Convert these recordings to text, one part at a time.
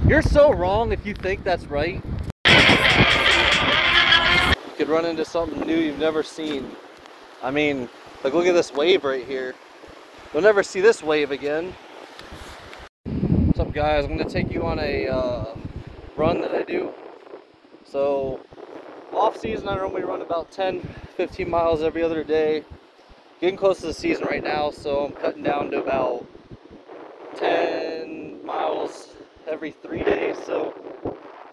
You're so wrong if you think that's right. You could run into something new you've never seen. I mean, like, look at this wave right here. You'll never see this wave again. What's up, guys? I'm gonna take you on a run that I do. So, off season, I normally run about 10-15 miles every other day. Getting close to the season right now, so I'm cutting down to about 10 miles every 3 days. So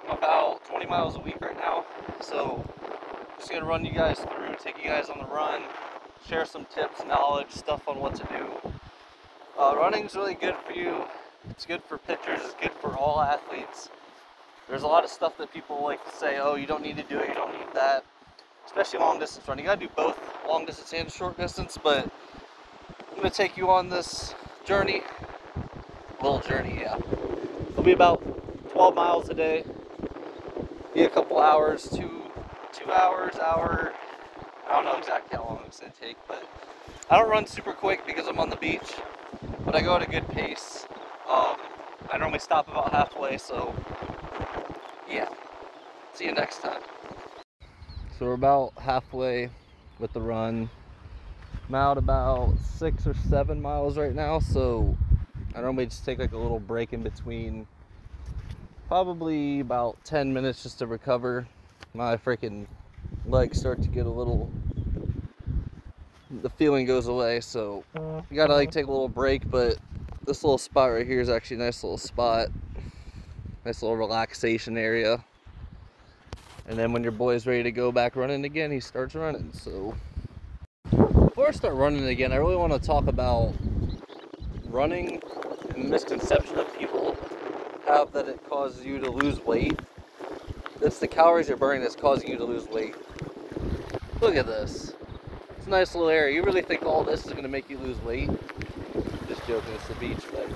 I'm about 20 miles a week right now. So I'm just gonna run you guys through, take you guys on the run, share some tips, knowledge, stuff on what to do. Running's really good for you. It's good for pitchers. It's good for all athletes. There's a lot of stuff that people like to say, oh, you don't need to do it, you don't need that. Especially long distance running. You gotta do both long distance and short distance, but I'm gonna take you on this journey. Little journey, yeah. It'll be about 12 miles a day. Be a couple hours, two hours, hour. I don't know exactly how long it's gonna take, but I don't run super quick because I'm on the beach, but I go at a good pace. I normally stop about halfway, so yeah. See you next time. So we're about halfway with the run. I'm out about 6 or 7 miles right now, so I normally just take like a little break in between. Probably about 10 minutes just to recover. My freaking legs start to get a little, the feeling goes away, so you gotta like take a little break. But this little spot right here is actually a nice little spot. Nice little relaxation area. And then when your boy's ready to go back running again, he starts running. So before I start running again, I really want to talk about running and the misconception that people have that it causes you to lose weight. It's the calories you're burning that's causing you to lose weight. Look at this. It's a nice little area. You really think all this is going to make you lose weight? Just joking, it's the beach, but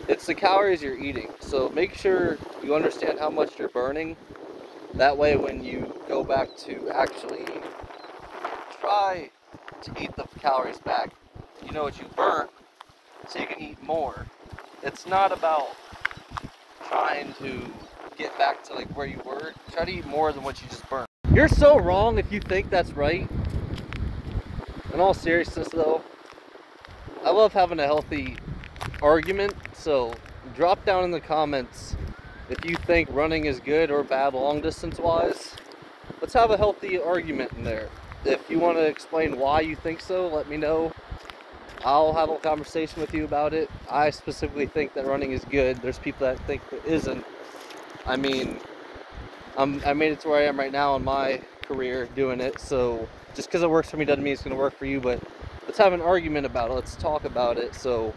it's the calories you're eating. So make sure you understand how much you're burning. That way when you go back to actually try to eat the calories back, you know what you burnt, so you can eat more. It's not about trying to get back to like where you were. Try to eat more than what you just burnt. You're so wrong if you think that's right. In all seriousness though, I love having a healthy argument, so drop down in the comments if you think running is good or bad long distance wise. Let's have a healthy argument in there. If you want to explain why you think so, let me know. I'll have a conversation with you about it. I specifically think that running is good. There's people that think it isn't. I mean, I made it to where I am right now in my career doing it, so just because it works for me doesn't mean it's going to work for you, but let's have an argument about it. Let's talk about it. So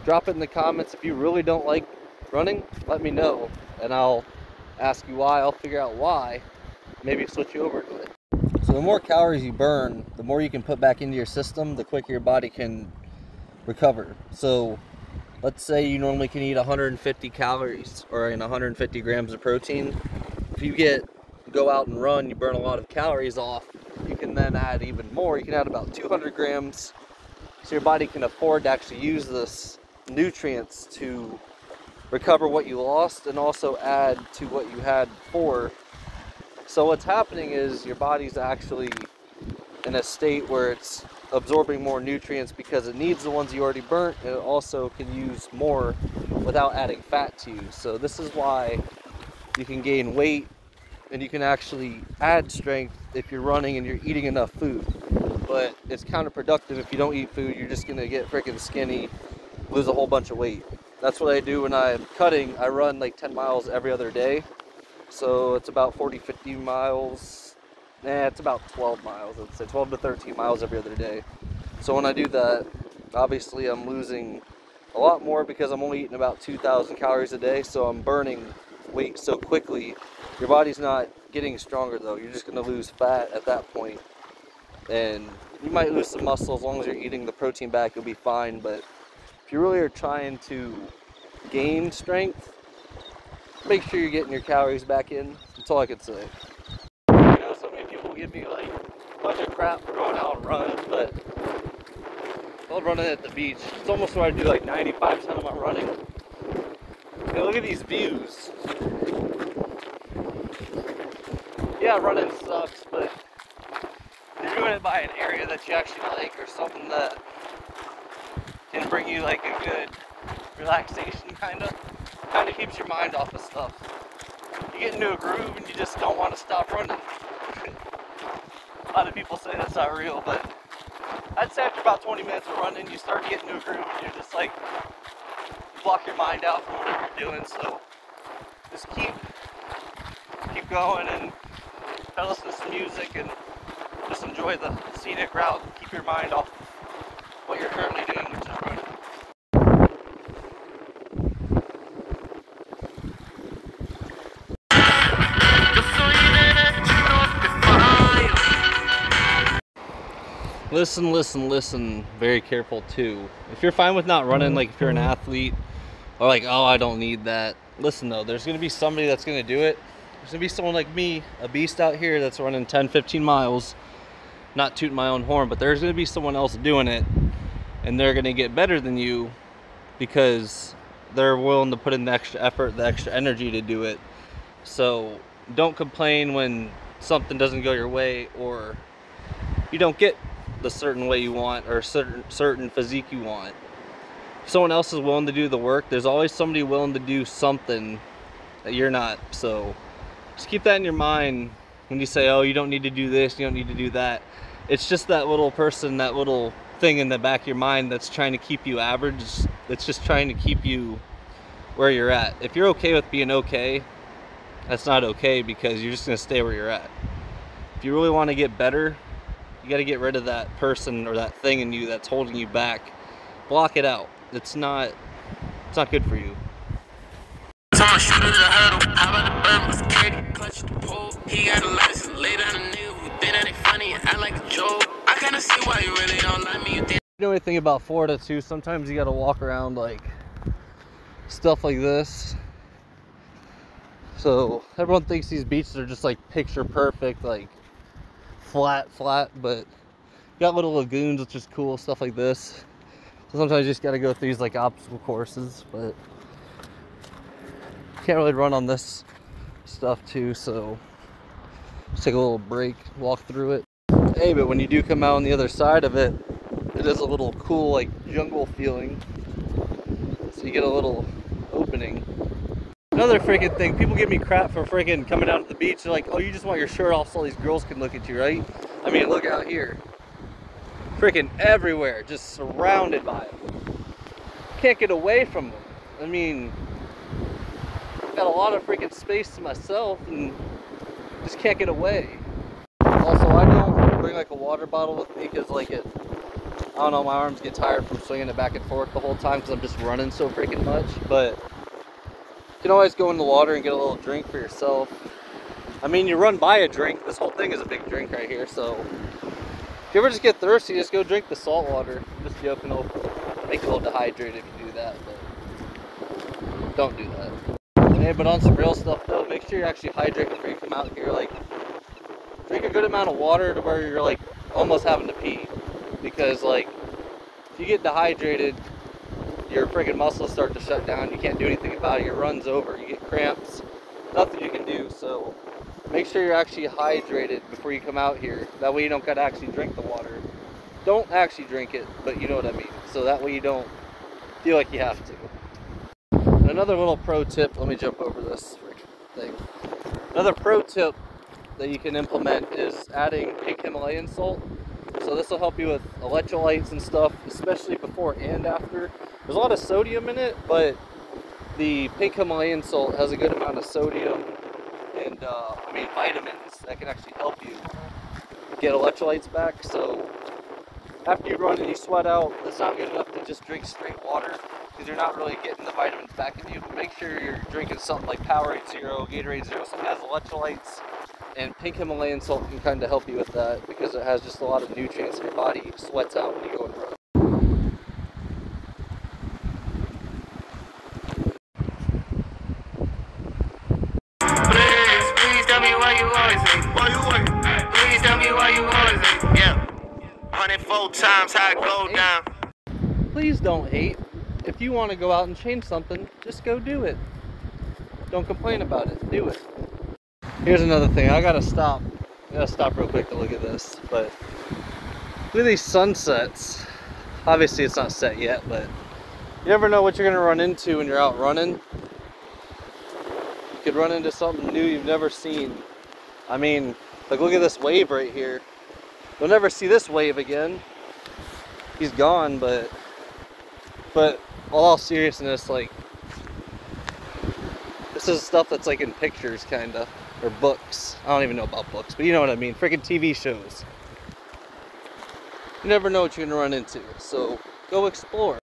drop it in the comments. If you really don't like running, let me know, and I'll ask you why. I'll figure out why, maybe switch you over to it. So the more calories you burn, the more you can put back into your system, the quicker your body can recover. So let's say you normally can eat 150 calories or 150 grams of protein. If you go out and run, you burn a lot of calories off. You can then add even more. You can add about 200 grams, so your body can afford to actually use this nutrients to recover what you lost and also add to what you had before. So what's happening is your body's actually in a state where it's absorbing more nutrients because it needs the ones you already burnt, and it also can use more without adding fat to you. So this is why you can gain weight and you can actually add strength if you're running and you're eating enough food. But it's counterproductive if you don't eat food. You're just gonna get freaking skinny, lose a whole bunch of weight. That's what I do when I'm cutting. I run like 10 miles every other day. So it's about 40-50 miles. It's about 12 miles. I'd say 12 to 13 miles every other day. So when I do that, obviously I'm losing a lot more because I'm only eating about 2,000 calories a day. So I'm burning weight so quickly. Your body's not getting stronger though. You're just going to lose fat at that point. And you might lose some muscle. As long as you're eating the protein back, you'll be fine. But if you really are trying to gain strength, make sure you're getting your calories back in. That's all I could say. You know, so many people give me like a bunch of crap for going out and running, but I love running at the beach. It's almost what I do like 95% of my running. And look at these views. Yeah, running sucks, but if you're doing it by an area that you actually like, or something that can bring you like a good relaxation, kind of keeps your mind off of stuff. You get into a groove and you just don't want to stop running. A lot of people say that's not real, but I'd say after about 20 minutes of running, you start to get into a groove and you're just like, block your mind out from whatever you're doing. So just keep going and try to listen to some music and just enjoy the scenic route. Keep your mind off what you're currently doing, which is running. Listen very careful too. If you're fine with not running, like if you're an athlete or like, oh, I don't need that, listen though, there's gonna be somebody that's gonna do it. There's gonna be someone like me, a beast out here that's running 10-15 miles, not tooting my own horn, but there's gonna be someone else doing it, and they're gonna get better than you because they're willing to put in the extra effort, the extra energy to do it. So don't complain when something doesn't go your way, or you don't get the certain way you want, or certain physique you want. If someone else is willing to do the work, there's always somebody willing to do something that you're not. So just keep that in your mind when you say, oh, you don't need to do this, you don't need to do that. It's just that little person, that little thing in the back of your mind that's trying to keep you average. It's just trying to keep you where you're at. If you're okay with being okay, that's not okay, because you're just gonna stay where you're at. If you really want to get better, you got to get rid of that person or that thing in you that's holding you back. Block it out. It's not good for you. You know anything about Florida too? Sometimes you got to walk around like stuff like this. So everyone thinks these beaches are just like picture perfect, like flat, but you got little lagoons, which is cool, stuff like this. So sometimes you just got to go through these like obstacle courses, but you can't really run on this stuff too, so just take a little break, walk through it. Hey, but when you do come out on the other side of it, it is a little cool, like jungle feeling. So you get a little opening. Another freaking thing, people give me crap for freaking coming out to the beach. They're like, oh, you just want your shirt off so all these girls can look at you, right? I mean, look out here. Freaking everywhere, just surrounded by them. Can't get away from them. I mean, got a lot of freaking space to myself and just can't get away. Also, I don't bring like a water bottle with me because like I don't know, my arms get tired from swinging it back and forth the whole time because I'm just running so freaking much. But you can always go in the water and get a little drink for yourself. I mean, you run by a drink. This whole thing is a big drink right here. So if you ever just get thirsty, just go drink the salt water. I'm just joking, it'll make you a little dehydrated if you do that, but don't do that. Hey, but on some real stuff though, make sure you're actually hydrated before you come out here. Like, drink a good amount of water to where you're like almost having to pee. Because like, if you get dehydrated, your freaking muscles start to shut down. You can't do anything about it. Your run's over. You get cramps. Nothing you can do. So make sure you're actually hydrated before you come out here. That way you don't gotta actually drink the water. Don't actually drink it, but you know what I mean. So that way you don't feel like you have to. And another little pro tip. Let me jump over this freaking thing. Another pro tip that you can implement is adding pink Himalayan salt. So this will help you with electrolytes and stuff, especially before and after. There's a lot of sodium in it, but the pink Himalayan salt has a good amount of sodium and I mean vitamins that can actually help you get electrolytes back. So after you run and you sweat out, it's not good enough to just drink straight water because you're not really getting the vitamins back in you. But make sure you're drinking something like Powerade Zero, Gatorade Zero, something that has electrolytes. And pink Himalayan salt can kind of help you with that because it has just a lot of nutrients your body sweats out when you go and run. Please tell me why you always hate. Why you working? Please tell me why you always hate. Yeah. 104 times how it go down. Please don't hate. If you want to go out and change something, just go do it. don't complain about it. Do it. Here's another thing. I gotta stop real quick to look at this. But look at these sunsets. Obviously it's not set yet, but you never know what you're gonna run into when you're out running. You could run into something new you've never seen. I mean, like, look at this wave right here. You'll never see this wave again. He's gone, but all seriousness, like, this is stuff that's like in pictures, kinda, or books. I don't even know about books, but you know what I mean. Freaking TV shows. You never know what you're gonna run into, so go explore.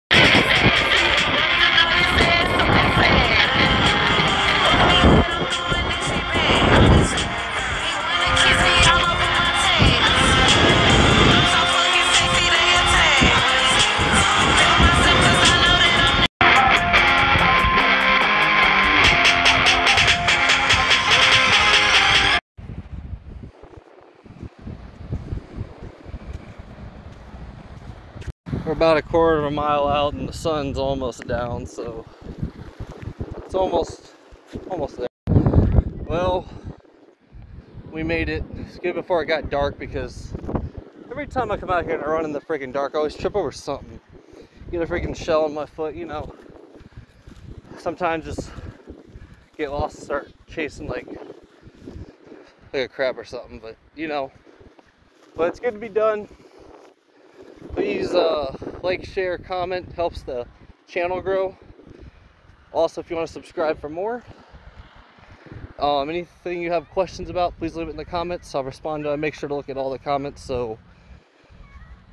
We're about a quarter of a mile out and the sun's almost down, so it's almost there. Well, we made it. It's good before it got dark, because every time I come out here and I run in the freaking dark, I always trip over something. Get a freaking shell in my foot, you know. Sometimes just get lost and start chasing like a crab or something, but you know. But it's good to be done. Please like, share, comment, helps the channel grow. Also, if you want to subscribe for more, anything you have questions about, please leave it in the comments. I'll respond to it. I make sure to look at all the comments, so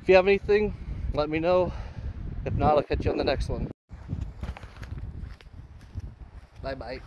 if you have anything, let me know. If not, I'll catch you on the next one. Bye bye.